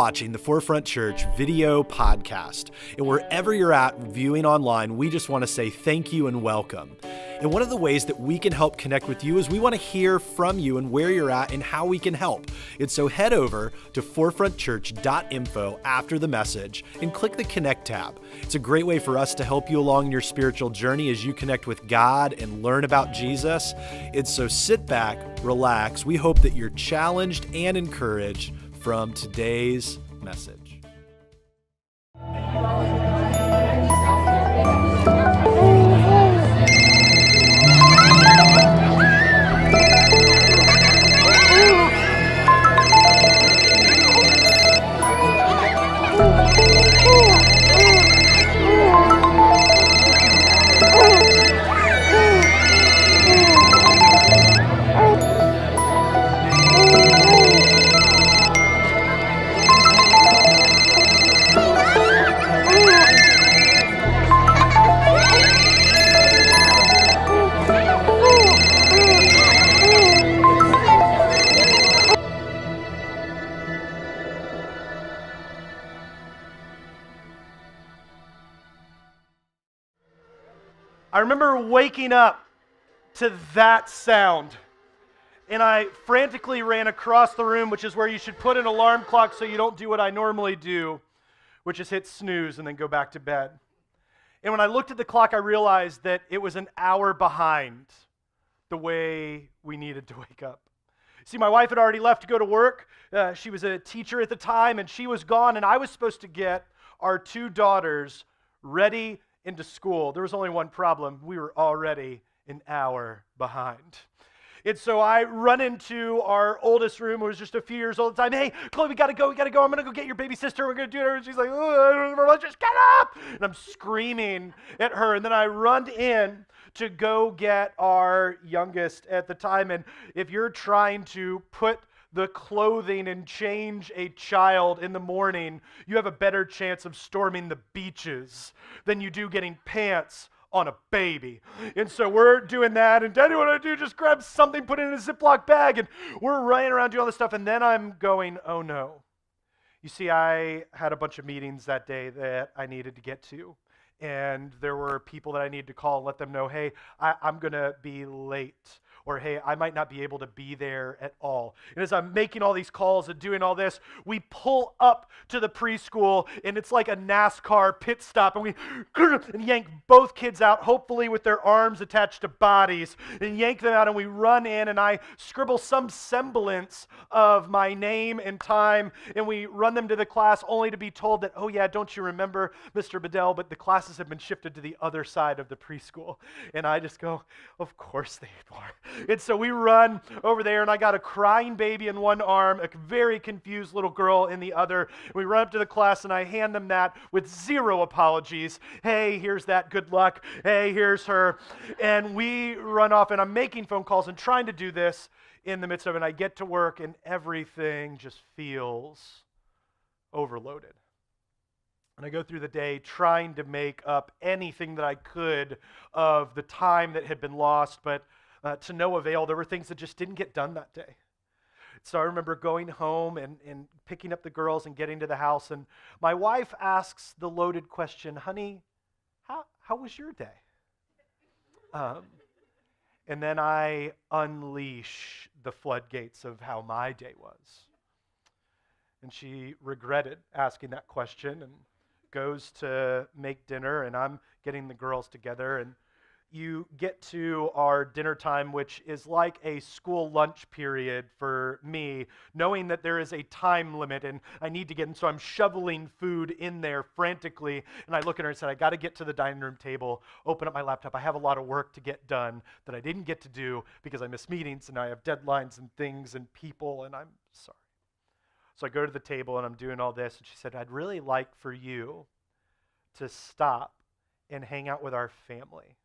watching the Forefront Church video podcast. And wherever you're at viewing online, we just want to say thank you and welcome. And one of the ways that we can help connect with you is we want to hear from you and where you're at and how we can help. And so head over to forefrontchurch.info after the message and click the Connect tab. It's a great way for us to help you along your spiritual journey as you connect with God and learn about Jesus. And so sit back, relax. We hope that you're challenged and encouraged from today's message. I remember waking up to that sound, and I frantically ran across the room, which is where you should put an alarm clock so you don't do what I normally do, which is hit snooze and then go back to bed. And when I looked at the clock, I realized that it was an hour behind the way we needed to wake up. See, my wife had already left to go to work. She was a teacher at the time, and she was gone, and I was supposed to get our two daughters ready into school. There was only one problem. We were already an hour behind. And so I run into our oldest room, who was just a few years old at the time. Hey, Chloe, we gotta go. I'm gonna go get your baby sister. We're gonna do it. And she's like, oh, I don't remember. Just get up. And I'm screaming at her. And then I run in to go get our youngest at the time. And if you're trying to put the clothing and change a child in the morning, you have a better chance of storming the beaches than you do getting pants on a baby. And so we're doing that, and Daddy, what do I do? Just grab something, put it in a Ziploc bag, and we're running around doing all this stuff, and then I'm going, oh no. You see, I had a bunch of meetings that day that I needed to get to, and there were people that I needed to call and let them know, hey, I'm going to be late. Or, hey, I might not be able to be there at all. And as I'm making all these calls and doing all this, we pull up to the preschool, and it's like a NASCAR pit stop, and we yank both kids out, hopefully with their arms attached to bodies, and yank them out, and we run in, and I scribble some semblance of my name and time, and we run them to the class only to be told that, oh yeah, don't you remember, Mr. Bedell, but the classes have been shifted to the other side of the preschool. And I just go, of course they are. And so we run over there, and I got a crying baby in one arm, a very confused little girl in the other. We run up to the class, and I hand them that with zero apologies. Hey, here's that, good luck. Hey, here's her. And we run off, and I'm making phone calls and trying to do this in the midst of it. And I get to work, and everything just feels overloaded. And I go through the day trying to make up anything that I could of the time that had been lost, but to no avail. There were things that just didn't get done that day. So I remember going home and picking up the girls and getting to the house, and my wife asks the loaded question, honey, how was your day? And then I unleash the floodgates of how my day was. And she regretted asking that question and goes to make dinner, and I'm getting the girls together, and you get to our dinner time, which is like a school lunch period for me, knowing that there is a time limit and I need to get in. So I'm shoveling food in there frantically. And I look at her and said, I got to get to the dining room table, open up my laptop. I have a lot of work to get done that I didn't get to do because I missed meetings and I have deadlines and things and people, and I'm sorry. So I go to the table and I'm doing all this. And she said, I'd really like for you to stop and hang out with our family.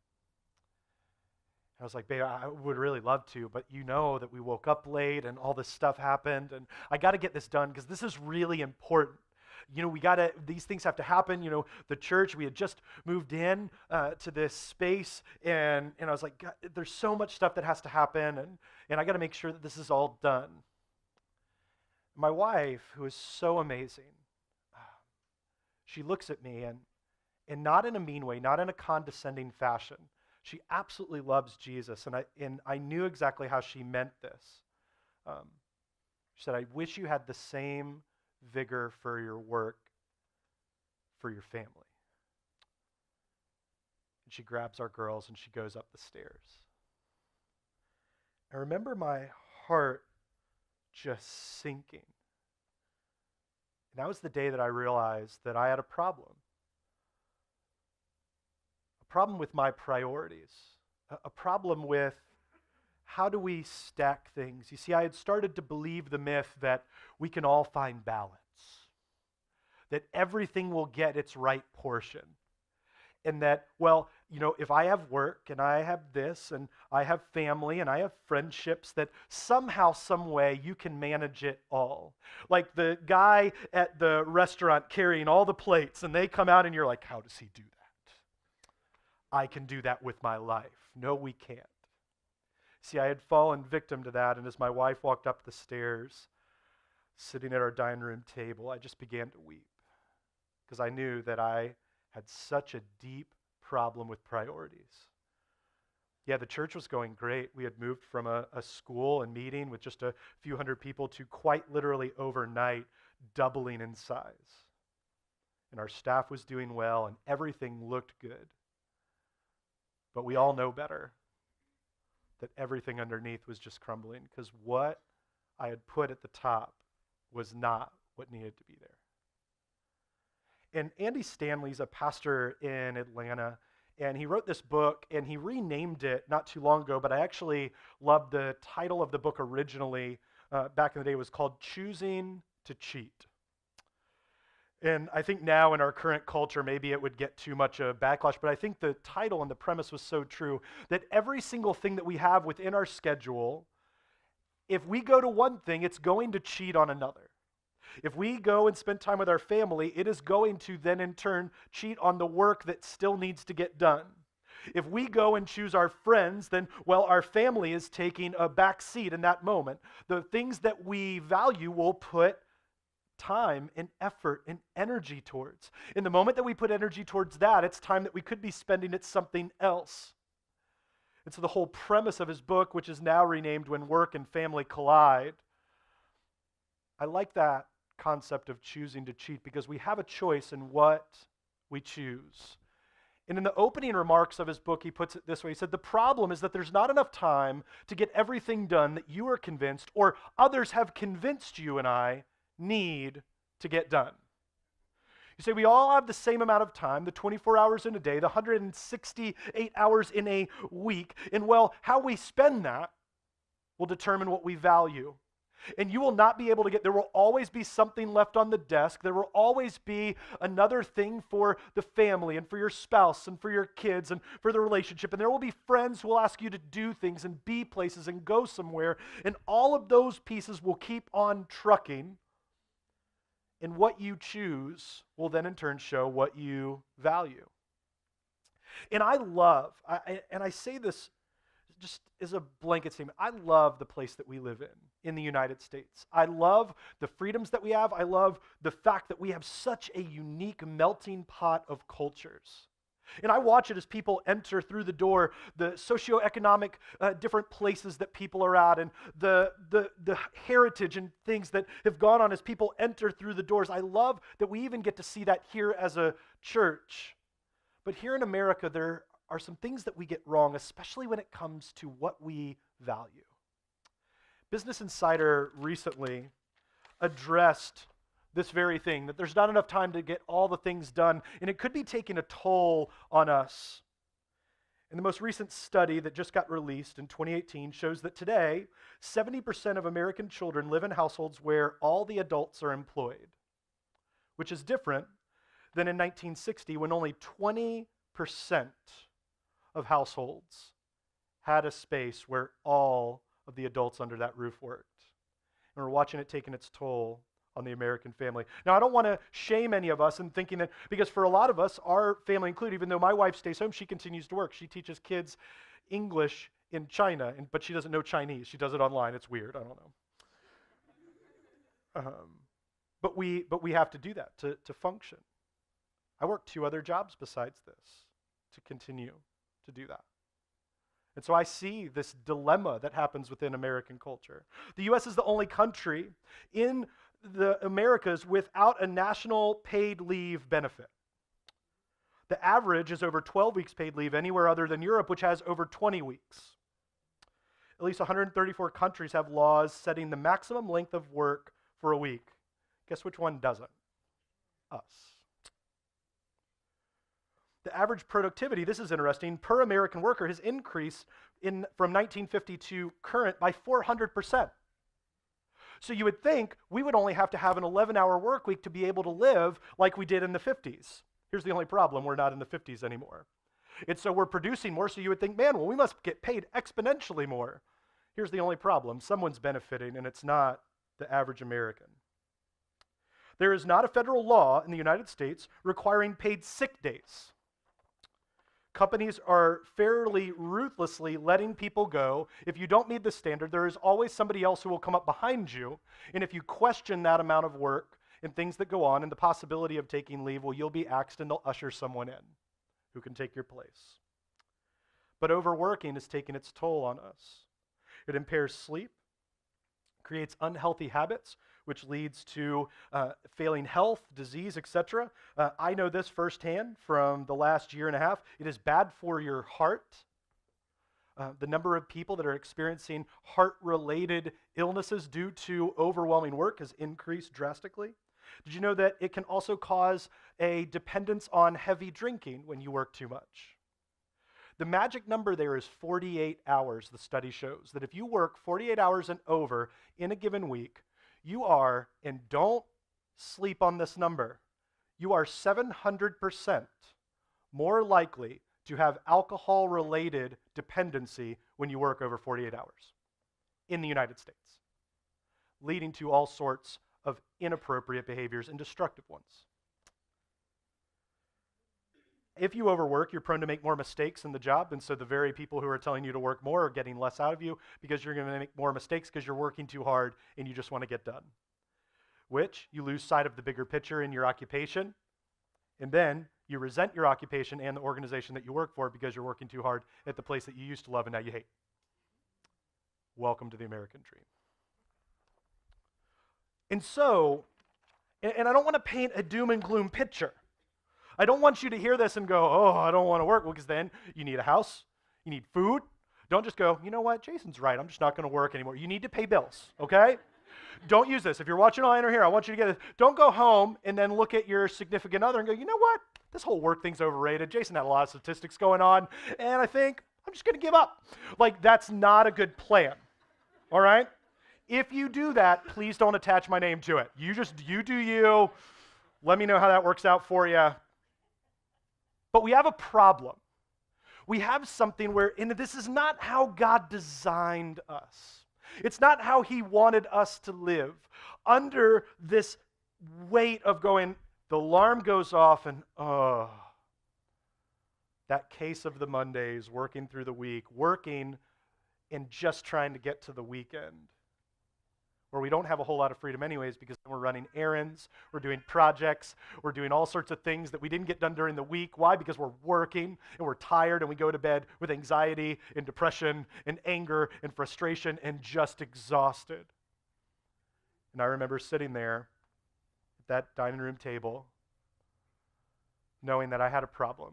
I was like, babe, I would really love to, but you know that we woke up late and all this stuff happened, and I got to get this done because this is really important. You know, these things have to happen. You know, the church, we had just moved in to this space, and I was like, God, there's so much stuff that has to happen, and I got to make sure that this is all done. My wife, who is so amazing, she looks at me and not in a mean way, not in a condescending fashion. She absolutely loves Jesus, and I knew exactly how she meant this. She said, I wish you had the same vigor for your work, for your family. And she grabs our girls and she goes up the stairs. I remember my heart just sinking. And that was the day that I realized that I had a problem with my priorities, a problem with how do we stack things. You see, I had started to believe the myth that we can all find balance, that everything will get its right portion. And that, well, if I have work and I have this and I have family and I have friendships, that somehow, some way you can manage it all. Like the guy at the restaurant carrying all the plates and they come out and you're like, how does he do that? I can do that with my life. No, we can't. See, I had fallen victim to that, and as my wife walked up the stairs, sitting at our dining room table, I just began to weep because I knew that I had such a deep problem with priorities. Yeah, the church was going great. We had moved from a school and meeting with just a few hundred people to quite literally overnight doubling in size. And our staff was doing well, and everything looked good. But we all know better, that everything underneath was just crumbling because what I had put at the top was not what needed to be there. And Andy Stanley's a pastor in Atlanta, and he wrote this book, and he renamed it not too long ago, but I actually loved the title of the book originally. Back in the day, it was called Choosing to Cheat. And I think now in our current culture, maybe it would get too much of backlash, but I think the title and the premise was so true that every single thing that we have within our schedule, if we go to one thing, it's going to cheat on another. If we go and spend time with our family, it is going to then in turn cheat on the work that still needs to get done. If we go and choose our friends, then, well, our family is taking a back seat in that moment. The things that we value will put time and effort and energy towards. In the moment that we put energy towards that, it's time that we could be spending at something else. And so the whole premise of his book, which is now renamed When Work and Family Collide, I like that concept of choosing to cheat because we have a choice in what we choose. And in the opening remarks of his book, he puts it this way. He said, the problem is that there's not enough time to get everything done that you are convinced or others have convinced you and I need to get done. You say we all have the same amount of time, the 24 hours in a day, the 168 hours in a week, and well, how we spend that will determine what we value. And you will not be able to there will always be something left on the desk. There will always be another thing for the family and for your spouse and for your kids and for the relationship. And there will be friends who will ask you to do things and be places and go somewhere. And all of those pieces will keep on trucking. And what you choose will then in turn show what you value. And I say this just as a blanket statement, I love the place that we live in the United States. I love the freedoms that we have. I love the fact that we have such a unique melting pot of cultures. And I watch it as people enter through the door, the socioeconomic different places that people are at, and the heritage and things that have gone on as people enter through the doors. I love that we even get to see that here as a church. But here in America, there are some things that we get wrong, especially when it comes to what we value. Business Insider recently addressed this very thing, that there's not enough time to get all the things done, and it could be taking a toll on us. And the most recent study that just got released in 2018 shows that today, 70% of American children live in households where all the adults are employed, which is different than in 1960 when only 20% of households had a space where all of the adults under that roof worked. And we're watching it taking its toll on the American family. Now, I don't want to shame any of us in thinking that, because for a lot of us, our family included, even though my wife stays home, she continues to work. She teaches kids English in China, but she doesn't know Chinese. She does it online. It's weird. I don't know. But we have to do that to function. I work 2 other jobs besides this to continue to do that. And so I see this dilemma that happens within American culture. The U.S. is the only country in the Americas without a national paid leave benefit. The average is over 12 weeks paid leave anywhere other than Europe, which has over 20 weeks. At least 134 countries have laws setting the maximum length of work for a week. Guess which one doesn't? Us. The average productivity, this is interesting, per American worker has increased from 1950 to current by 400%. So you would think we would only have to have an 11-hour work week to be able to live like we did in the 50s. Here's the only problem, we're not in the 50s anymore. And so we're producing more, so you would think, man, well, we must get paid exponentially more. Here's the only problem, someone's benefiting, and it's not the average American. There is not a federal law in the United States requiring paid sick days. Companies are fairly ruthlessly letting people go. If you don't meet the standard, there is always somebody else who will come up behind you. And if you question that amount of work and things that go on and the possibility of taking leave, well, you'll be axed and they'll usher someone in who can take your place. But overworking is taking its toll on us. It impairs sleep, creates unhealthy habits, which leads to failing health, disease, etc. I know this firsthand from the last year and a half. It is bad for your heart. The number of people that are experiencing heart-related illnesses due to overwhelming work has increased drastically. Did you know that it can also cause a dependence on heavy drinking when you work too much? The magic number there is 48 hours, the study shows. That if you work 48 hours and over in a given week, you are, and don't sleep on this number, you are 700% more likely to have alcohol-related dependency when you work over 48 hours in the United States, leading to all sorts of inappropriate behaviors and destructive ones. If you overwork, you're prone to make more mistakes in the job, and so the very people who are telling you to work more are getting less out of you because you're going to make more mistakes because you're working too hard and you just want to get done. Which, you lose sight of the bigger picture in your occupation, and then you resent your occupation and the organization that you work for because you're working too hard at the place that you used to love and now you hate. Welcome to the American dream. And so, and I don't want to paint a doom and gloom picture. I don't want you to hear this and go, oh, I don't want to work. Well, because then you need a house, you need food. Don't just go, you know what, Jason's right, I'm just not going to work anymore. You need to pay bills, okay? Don't use this. If you're watching online or here, I want you to get this. Don't go home and then look at your significant other and go, you know what, this whole work thing's overrated. Jason had a lot of statistics going on, and I think I'm just going to give up. Like, that's not a good plan, all right? If you do that, please don't attach my name to it. You do you. Let me know how that works out for you. But we have a problem. We have something where, and this is not how God designed us. It's not how he wanted us to live. Under this weight of going, the alarm goes off and, that case of the Mondays, working through the week, working and just trying to get to the weekend, where we don't have a whole lot of freedom anyways because we're running errands, we're doing projects, we're doing all sorts of things that we didn't get done during the week. Why? Because we're working and we're tired and we go to bed with anxiety and depression and anger and frustration and just exhausted. And I remember sitting there at that dining room table knowing that I had a problem.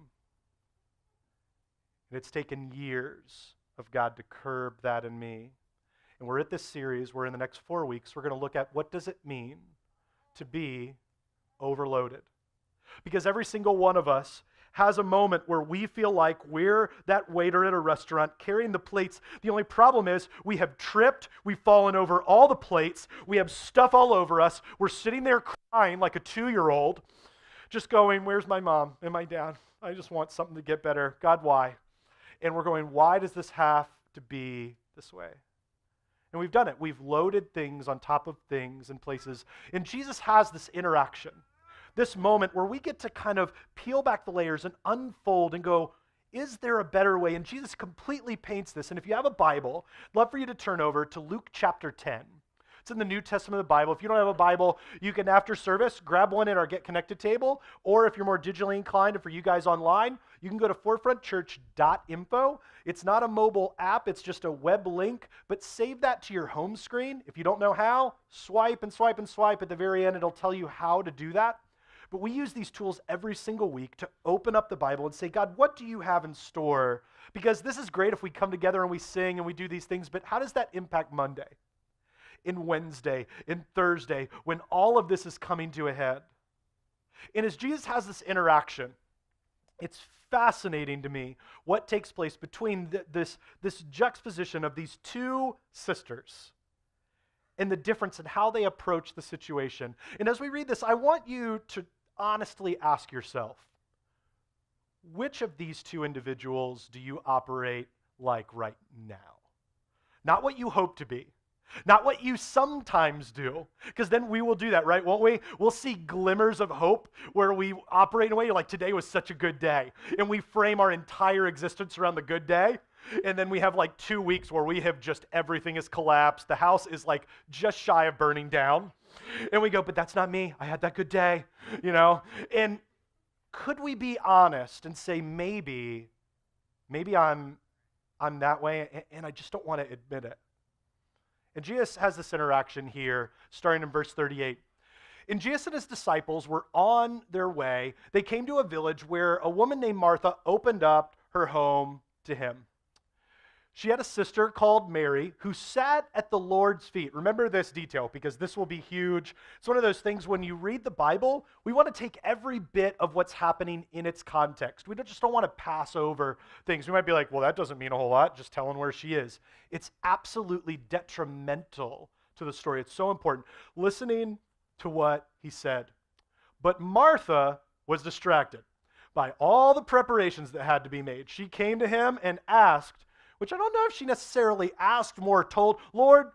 And it's taken years of God to curb that in me. And we're at this series where in the next 4 weeks, we're going to look at what does it mean to be overloaded. Because every single one of us has a moment where we feel like we're that waiter at a restaurant carrying the plates. The only problem is we have tripped, we've fallen over all the plates, we have stuff all over us, we're sitting there crying like a 2-year-old, just going, where's my mom and my dad? I just want something to get better. God, why? And we're going, why does this have to be this way? And we've done it. We've loaded things on top of things in places. And Jesus has this interaction, this moment where we get to kind of peel back the layers and unfold and go, is there a better way? And Jesus completely paints this. And if you have a Bible, I'd love for you to turn over to Luke chapter 10. It's in the New Testament of the Bible. If you don't have a Bible, you can, after service, grab one at our Get Connected table, or if you're more digitally inclined, and for you guys online, you can go to forefrontchurch.info. It's not a mobile app, it's just a web link, but save that to your home screen. If you don't know how, swipe and swipe and swipe. At the very end, it'll tell you how to do that. But we use these tools every single week to open up the Bible and say, God, what do you have in store? Because this is great if we come together and we sing and we do these things, but how does that impact Monday, in Wednesday, in Thursday, when all of this is coming to a head? And as Jesus has this interaction, it's fascinating to me what takes place between this juxtaposition of these two sisters and the difference in how they approach the situation. And as we read this, I want you to honestly ask yourself, which of these two individuals do you operate like right now? Not what you hope to be, not what you sometimes do, because then we will do that, right? Won't we? We'll see glimmers of hope where we operate in a way like today was such a good day, and we frame our entire existence around the good day. And then we have like 2 weeks where we have just everything is collapsed. The house is like just shy of burning down. And we go, but that's not me. I had that good day, you know? And could we be honest and say, maybe I'm that way and I just don't want to admit it? And Jesus has this interaction here, starting in verse 38. And Jesus and his disciples were on their way. They came to a village where a woman named Martha opened up her home to him. She had a sister called Mary who sat at the Lord's feet. Remember this detail because this will be huge. It's one of those things when you read the Bible, we want to take every bit of what's happening in its context. We just don't want to pass over things. We might be like, well, that doesn't mean a whole lot, just telling where she is. It's absolutely detrimental to the story. It's so important. Listening to what he said. But Martha was distracted by all the preparations that had to be made. She came to him and asked, which I don't know if she necessarily asked, more told, Lord,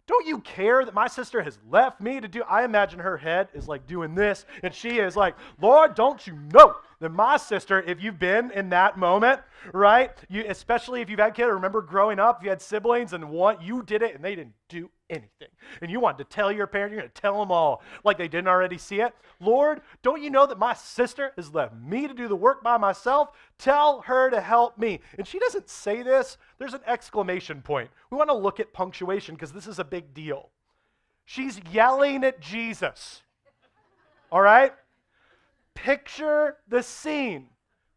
don't you care that my sister has left me to do? I imagine her head is like doing this, and she is like, Lord, don't you know that my sister, if you've been in that moment, right? Especially if you've had kids, remember growing up, if you had siblings and you did it and they didn't do anything. And you wanted to tell your parent, you're going to tell them all like they didn't already see it. Lord, don't you know that my sister has left me to do the work by myself? Tell her to help me. And she doesn't say this. There's an exclamation point. We want to look at punctuation because this is a big deal. She's yelling at Jesus. All right? Picture the scene.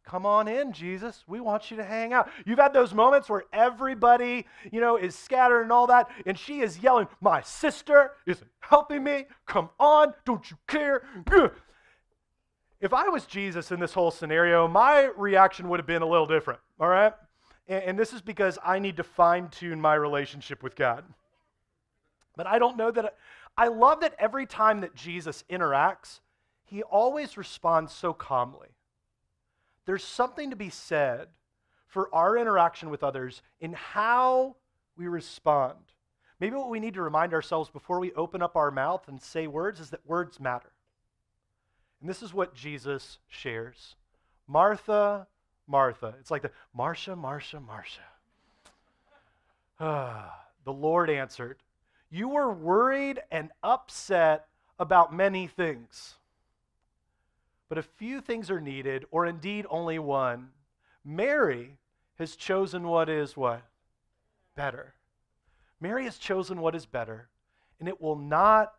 Come on in, Jesus. We want you to hang out. You've had those moments where everybody, is scattered and all that, and she is yelling, my sister isn't helping me. Come on, don't you care? If I was Jesus in this whole scenario, my reaction would have been a little different, all right? And this is because I need to fine-tune my relationship with God. But I don't know that, I love that every time that Jesus interacts, he always responds so calmly. There's something to be said for our interaction with others in how we respond. Maybe what we need to remind ourselves before we open up our mouth and say words is that words matter. And this is what Jesus shares. Martha, Martha. It's like the Marcia, Marcia, Marcia. The Lord answered, you were worried and upset about many things. But a few things are needed, or indeed only one. Mary has chosen what is what? Better. Mary has chosen what is better, and it will not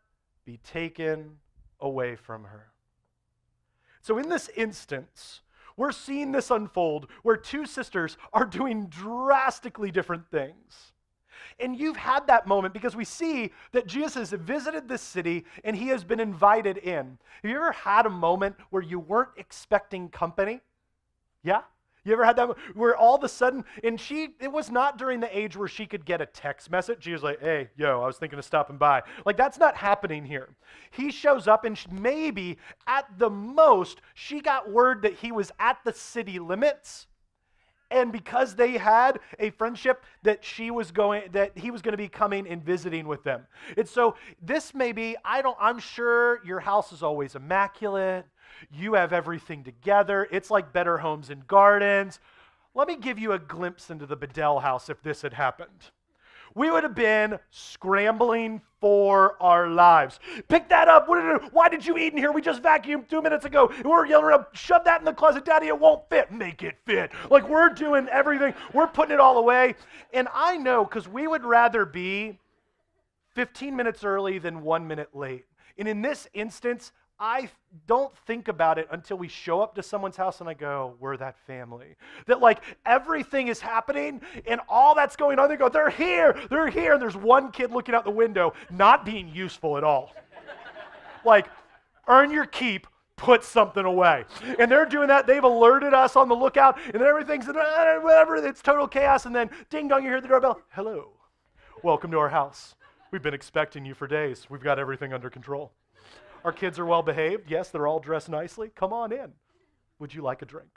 be taken away from her. So in this instance, we're seeing this unfold where two sisters are doing drastically different things. And you've had that moment because we see that Jesus has visited this city and he has been invited in. Have you ever had a moment where you weren't expecting company? Yeah? You ever had that where all of a sudden, and it was not during the age where she could get a text message. She was like, hey, I was thinking of stopping by. Like, that's not happening here. He shows up and maybe at the most, she got word that he was at the city limits. And because they had a friendship that he was going to be coming and visiting with them. And so this may be, I'm sure your house is always immaculate. You have everything together. It's like Better Homes and Gardens. Let me give you a glimpse into the Bedell house if this had happened. we would have been scrambling for our lives. Pick that up. Why did you eat in here? We just vacuumed 2 minutes ago. And we're yelling around, shove that in the closet. Daddy, it won't fit. Make it fit. Like we're doing everything. We're putting it all away. And I know because we would rather be 15 minutes early than 1 minute late. And in this instance, I don't think about it until we show up to someone's house and I go, we're that family. That like everything is happening and all that's going on. They go, they're here. And there's one kid looking out the window, not being useful at all. Like, earn your keep, put something away. And they're doing that. They've alerted us on the lookout and then everything's whatever. It's total chaos. And then ding dong, you hear the doorbell. Hello, welcome to our house. We've been expecting you for days. We've got everything under control. Our kids are well behaved. Yes, they're all dressed nicely. Come on in. Would you like a drink?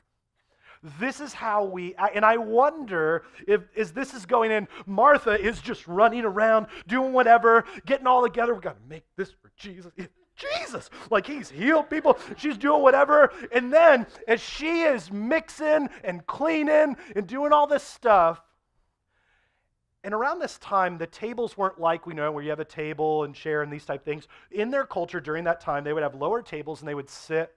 This is how and I wonder if as this is going in, Martha is just running around, doing whatever, getting all together. We've got to make this for Jesus. Jesus, like he's healed people. She's doing whatever. And then as she is mixing and cleaning and doing all this stuff, and around this time, the tables weren't like we know where you have a table and chair and these type things. In their culture during that time, they would have lower tables and they would sit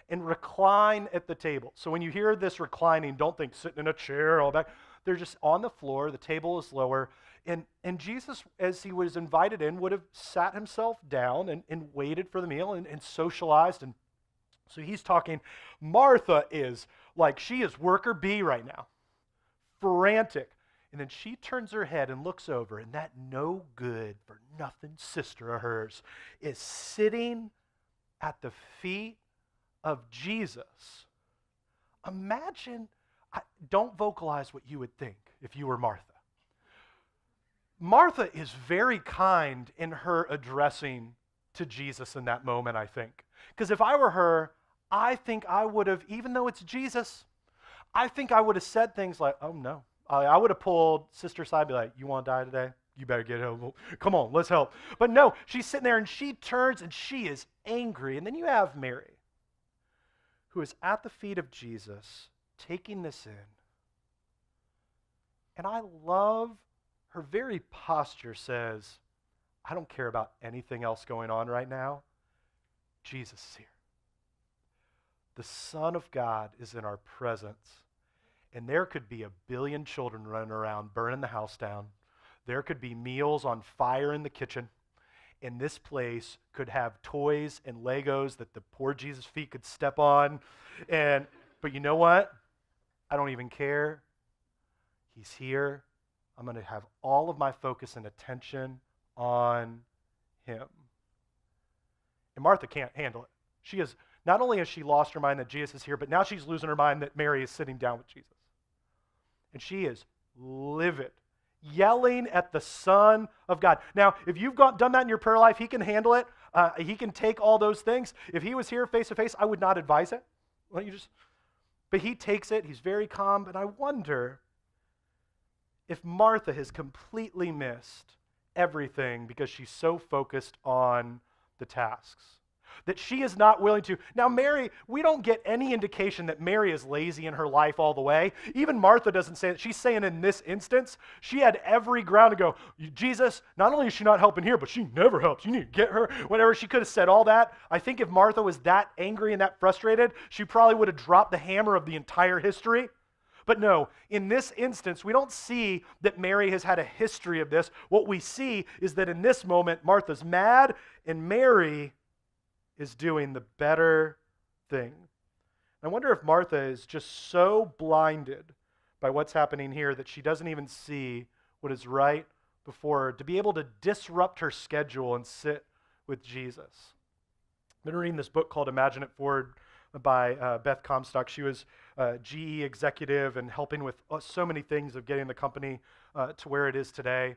and recline at the table. So when you hear this reclining, don't think sitting in a chair all back. They're just on the floor. The table is lower. And Jesus, as he was invited in, would have sat himself down and waited for the meal and socialized. And so he's talking. Martha is like, she is worker bee right now, frantic. And then she turns her head and looks over, and that no good for nothing sister of hers is sitting at the feet of Jesus. Imagine, don't vocalize what you would think if you were Martha. Martha is very kind in her addressing to Jesus in that moment, I think. Because if I were her, I think I would have, even though it's Jesus, I think I would have said things like, oh no. I would have pulled sister aside and be like, you want to die today? You better get help. Come on, let's help. But no, she's sitting there and she turns and she is angry. And then you have Mary, who is at the feet of Jesus, taking this in. And I love her very posture says, I don't care about anything else going on right now. Jesus is here. The Son of God is in our presence. And there could be 1 billion children running around, burning the house down. There could be meals on fire in the kitchen. And this place could have toys and Legos that the poor Jesus' feet could step on. But you know what? I don't even care. He's here. I'm going to have all of my focus and attention on him. And Martha can't handle it. She is, not only has she lost her mind that Jesus is here, but now she's losing her mind that Mary is sitting down with Jesus. And she is livid, yelling at the Son of God. Now, if you've done that in your prayer life, he can handle it. He can take all those things. If he was here face to face, I would not advise it. But he takes it. He's very calm. But I wonder if Martha has completely missed everything because she's so focused on the tasks. That she is not willing to. Now, Mary, we don't get any indication that Mary is lazy in her life all the way. Even Martha doesn't say it. She's saying in this instance, she had every ground to go, Jesus, not only is she not helping here, but she never helps. You need to get her. Whatever, she could have said all that. I think if Martha was that angry and that frustrated, she probably would have dropped the hammer of the entire history. But no, in this instance, we don't see that Mary has had a history of this. What we see is that in this moment, Martha's mad and Mary is doing the better thing. I wonder if Martha is just so blinded by what's happening here that she doesn't even see what is right before her to be able to disrupt her schedule and sit with Jesus. I've been reading this book called Imagine It Forward by Beth Comstock. She was a GE executive and helping with so many things of getting the company to where it is today.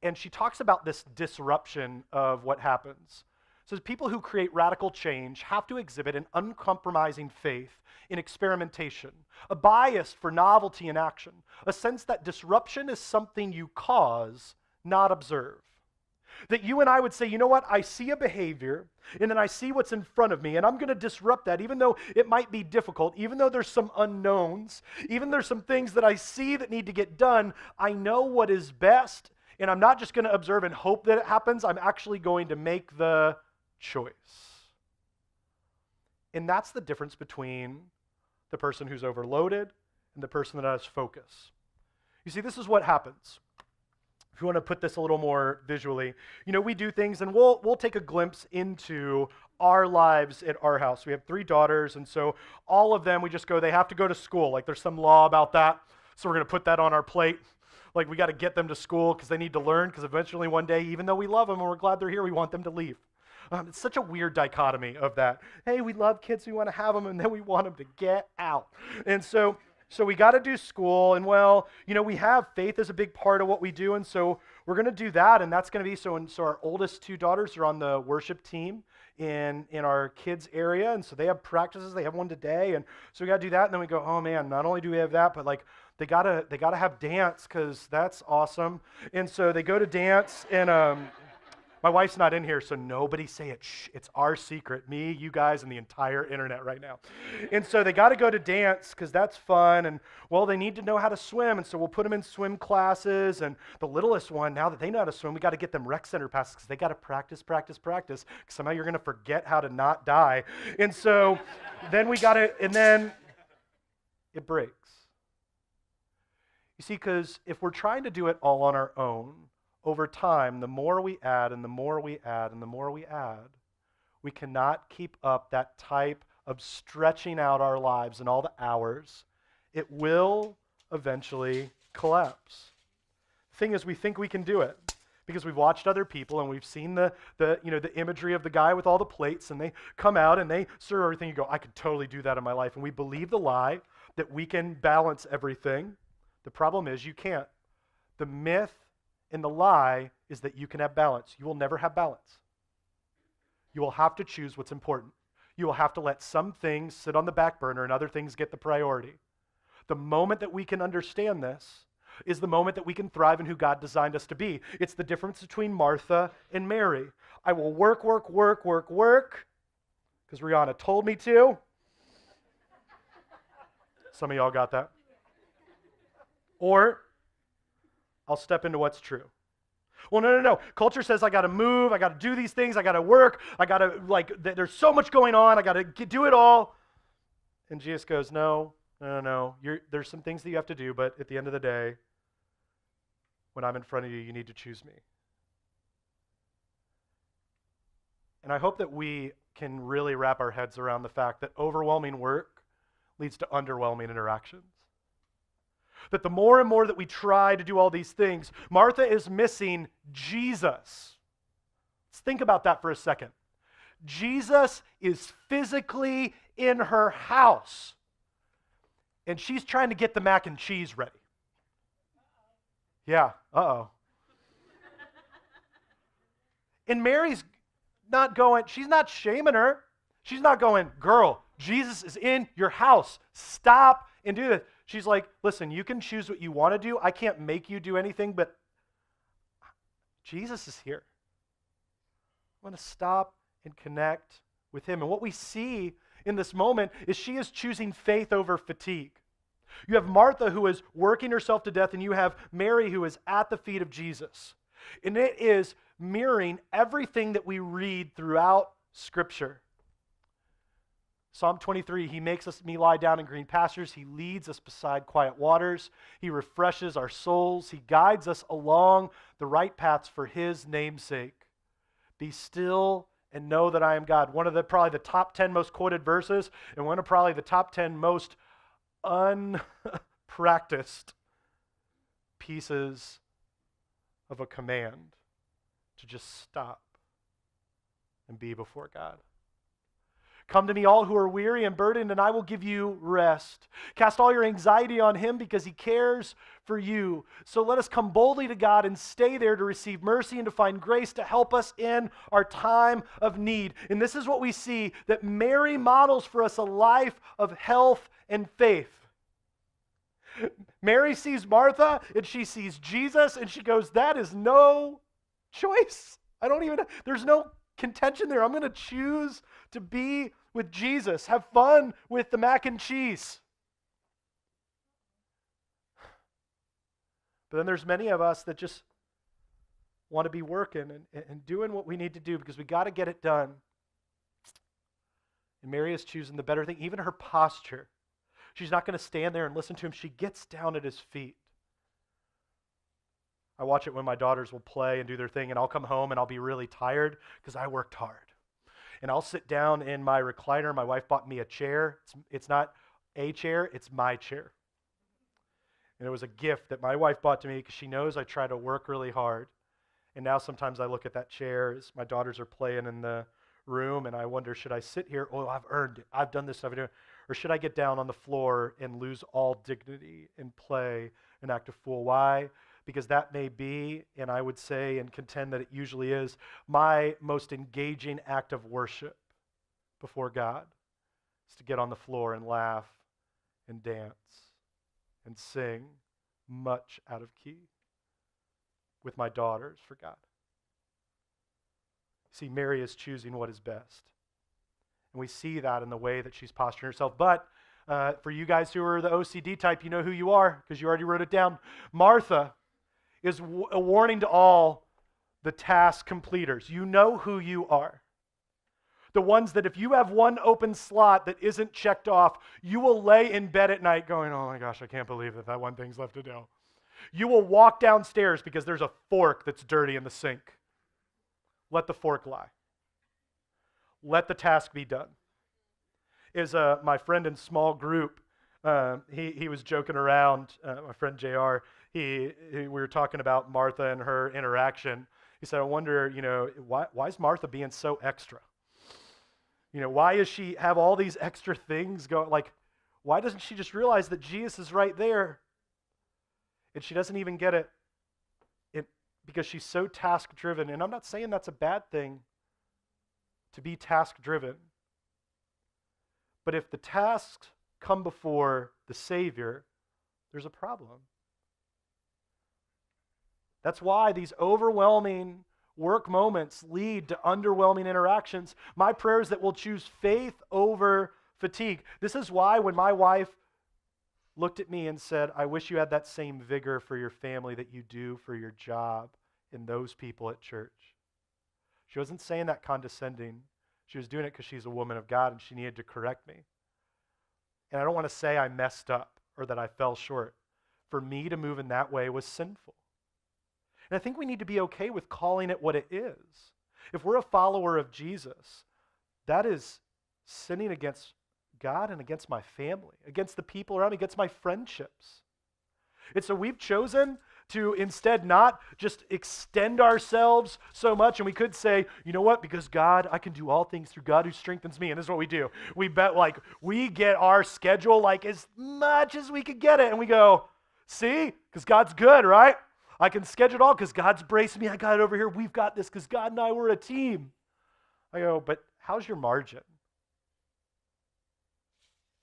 And she talks about this disruption of what happens. So people who create radical change have to exhibit an uncompromising faith in experimentation, a bias for novelty in action, a sense that disruption is something you cause, not observe. That you and I would say, you know what, I see a behavior, and then I see what's in front of me, and I'm going to disrupt that, even though it might be difficult, even though there's some unknowns, even there's some things that I see that need to get done, I know what is best. And I'm not just going to observe and hope that it happens. I'm actually going to make the choice. And that's the difference between the person who's overloaded and the person that has focus. You see, this is what happens. If you want to put this a little more visually, we do things, and we'll take a glimpse into our lives at our house. We have 3 daughters, and so all of them, we just go, they have to go to school. Like there's some law about that, so we're going to put that on our plate. Like we got to get them to school because they need to learn, because eventually one day, even though we love them and we're glad they're here, we want them to leave. It's such a weird dichotomy of that. Hey, we love kids, we want to have them, and then we want them to get out. And so we got to do school, and we have faith is a big part of what we do, and so we're going to do that, and that's going to be so our oldest 2 daughters are on the worship team in our kids area, and so they have practices. They have one today, and so we got to do that, and then we go, oh man, not only do we have that, but like they gotta have dance, because that's awesome. And so they go to dance, and my wife's not in here, so nobody say it. Shh, it's our secret. Me, you guys, and the entire internet right now. And so they got to go to dance because that's fun. And, they need to know how to swim. And so we'll put them in swim classes. And the littlest one, now that they know how to swim, we got to get them rec center passes because they got to practice. Because somehow you're going to forget how to not die. And so then we got to, and then it breaks. You see, because if we're trying to do it all on our own, over time, the more we add and the more we add and the more we add, we cannot keep up that type of stretching out our lives and all the hours. It will eventually collapse. The thing is, we think we can do it because we've watched other people and we've seen the imagery of the guy with all the plates, and they come out and they serve everything. You go, I could totally do that in my life. And we believe the lie that we can balance everything. The problem is you can't. The myth and the lie is that you can have balance. You will never have balance. You will have to choose what's important. You will have to let some things sit on the back burner and other things get the priority. The moment that we can understand this is the moment that we can thrive in who God designed us to be. It's the difference between Martha and Mary. I will work, because Rihanna told me to. Some of y'all got that. Or I'll step into what's true. Well, no. Culture says I got to move, I got to do these things, I got to work, I got to, there's so much going on, I got to do it all. And Jesus goes, no. There's some things that you have to do, but at the end of the day, when I'm in front of you, you need to choose me. And I hope that we can really wrap our heads around the fact that overwhelming work leads to underwhelming interactions. That the more and more that we try to do all these things, Martha is missing Jesus. Let's think about that for a second. Jesus is physically in her house, and she's trying to get the mac and cheese ready. Yeah, And Mary's not going, she's not shaming her. She's not going, girl, Jesus is in your house. Stop and do this. She's like, listen, you can choose what you want to do. I can't make you do anything, but Jesus is here. I want to stop and connect with him. And what we see in this moment is she is choosing faith over fatigue. You have Martha, who is working herself to death, and you have Mary, who is at the feet of Jesus. And it is mirroring everything that we read throughout Scripture. Psalm 23, he makes me lie down in green pastures. He leads us beside quiet waters. He refreshes our souls. He guides us along the right paths for his name's sake. Be still and know that I am God. One of probably the top 10 most quoted verses, and one of probably the top 10 most unpracticed pieces of a command to just stop and be before God. Come to me, all who are weary and burdened, and I will give you rest. Cast all your anxiety on him because he cares for you. So let us come boldly to God and stay there to receive mercy and to find grace to help us in our time of need. And this is what we see, that Mary models for us a life of health and faith. Mary sees Martha and she sees Jesus and she goes, that is no choice. There's no contention there. I'm going to choose to be with Jesus. Have fun with the mac and cheese. But then there's many of us that just want to be working and doing what we need to do because we got to get it done. And Mary is choosing the better thing. Even her posture. She's not going to stand there and listen to him. She gets down at his feet. I watch it when my daughters will play and do their thing, and I'll come home and I'll be really tired because I worked hard. And I'll sit down in my recliner. My wife bought me a chair. It's not a chair, it's my chair. And it was a gift that my wife bought to me because she knows I try to work really hard. And now sometimes I look at that chair as my daughters are playing in the room, and I wonder, should I sit here? Oh, I've earned it. I've done this stuff. Or should I get down on the floor and lose all dignity and play and act a fool? Why? Because that may be, and I would say and contend that it usually is, my most engaging act of worship before God is to get on the floor and laugh and dance and sing much out of key with my daughters for God. See, Mary is choosing what is best. And we see that in the way that she's posturing herself. But for you guys who are the OCD type, you know who you are because you already wrote it down. Martha is a warning to all the task completers. You know who you are. The ones that if you have one open slot that isn't checked off, you will lay in bed at night going, oh my gosh, I can't believe that one thing's left to do. You will walk downstairs because there's a fork that's dirty in the sink. Let the fork lie. Let the task be done. Is my friend in small group, he was joking around, my friend JR, we were talking about Martha and her interaction. He said, I wonder, why is Martha being so extra? Why does she have all these extra things going? Like, why doesn't she just realize that Jesus is right there? And she doesn't even get it because she's so task-driven. And I'm not saying that's a bad thing to be task-driven. But if the tasks come before the Savior, there's a problem. That's why these overwhelming work moments lead to underwhelming interactions. My prayer is that we'll choose faith over fatigue. This is why when my wife looked at me and said, I wish you had that same vigor for your family that you do for your job and those people at church. She wasn't saying that condescending. She was doing it because she's a woman of God and she needed to correct me. And I don't want to say I messed up or that I fell short. For me to move in that way was sinful. And I think we need to be okay with calling it what it is. If we're a follower of Jesus, that is sinning against God and against my family, against the people around me, against my friendships. And so we've chosen to instead not just extend ourselves so much, and we could say, you know what, because God, I can do all things through God who strengthens me, and this is what we do. We bet we get our schedule as much as we could get it, and we go, see, because God's good, right? I can schedule it all because God's braced me. I got it over here. We've got this because God and I were a team. I go, but how's your margin?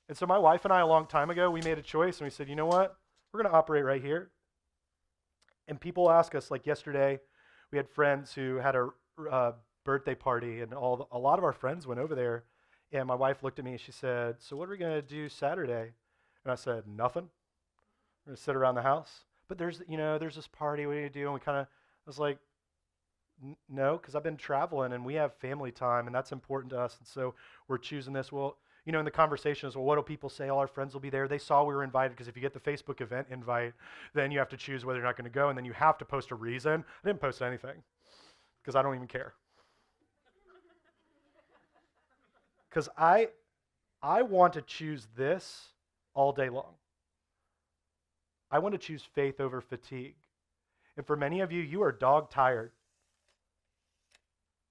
And so my wife and I, a long time ago, we made a choice and we said, you know what? We're going to operate right here. And people ask us, like yesterday, we had friends who had a birthday party and a lot of our friends went over there. And my wife looked at me and she said, so what are we going to do Saturday? And I said, nothing. We're going to sit around the house. But there's this party, what do you do? And I was like, no, because I've been traveling and we have family time and that's important to us. And so we're choosing this. Well, in the conversation is, well, what do people say? All our friends will be there. They saw we were invited because if you get the Facebook event invite, then you have to choose whether you're not going to go and then you have to post a reason. I didn't post anything because I don't even care. Because I want to choose this all day long. I want to choose faith over fatigue. And for many of you, you are dog tired.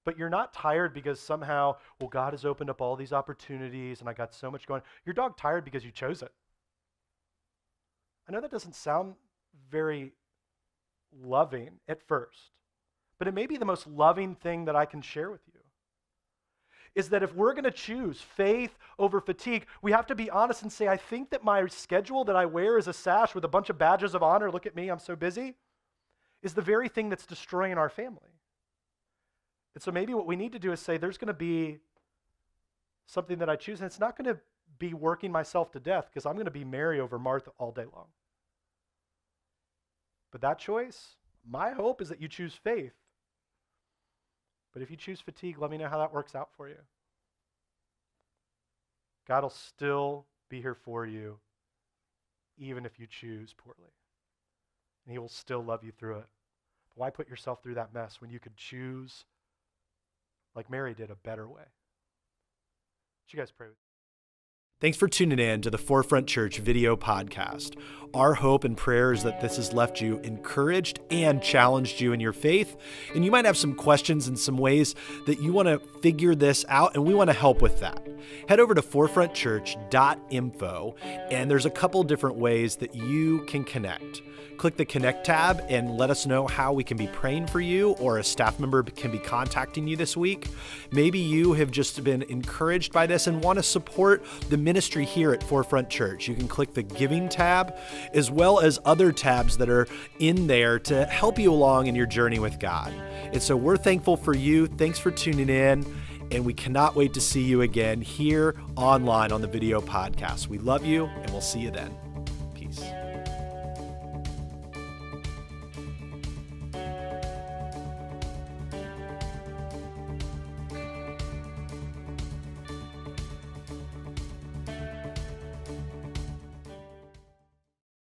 But you're not tired because somehow, well, God has opened up all these opportunities and I got so much going. You're dog tired because you chose it. I know that doesn't sound very loving at first, but it may be the most loving thing that I can share with you. Is that if we're going to choose faith over fatigue, we have to be honest and say, I think that my schedule that I wear as a sash with a bunch of badges of honor, look at me, I'm so busy, is the very thing that's destroying our family. And so maybe what we need to do is say, there's going to be something that I choose, and it's not going to be working myself to death because I'm going to be Mary over Martha all day long. But that choice My hope is that you choose faith. But if you choose fatigue, let me know how that works out for you. God will still be here for you, even if you choose poorly. And he will still love you through it. But why put yourself through that mess when you could choose, like Mary did, a better way? Would you guys pray with me? Thanks for tuning in to the Forefront Church video podcast. Our hope and prayer is that this has left you encouraged and challenged you in your faith. And you might have some questions and some ways that you want to figure this out, and we want to help with that. Head over to forefrontchurch.info, and there's a couple different ways that you can connect. Click the Connect tab and let us know how we can be praying for you, or a staff member can be contacting you this week. Maybe you have just been encouraged by this and want to support the ministry here at Forefront Church. You can click the Giving tab, as well as other tabs that are in there to help you along in your journey with God. And so we're thankful for you. Thanks for tuning in, and we cannot wait to see you again here online on the video podcast. We love you, and we'll see you then.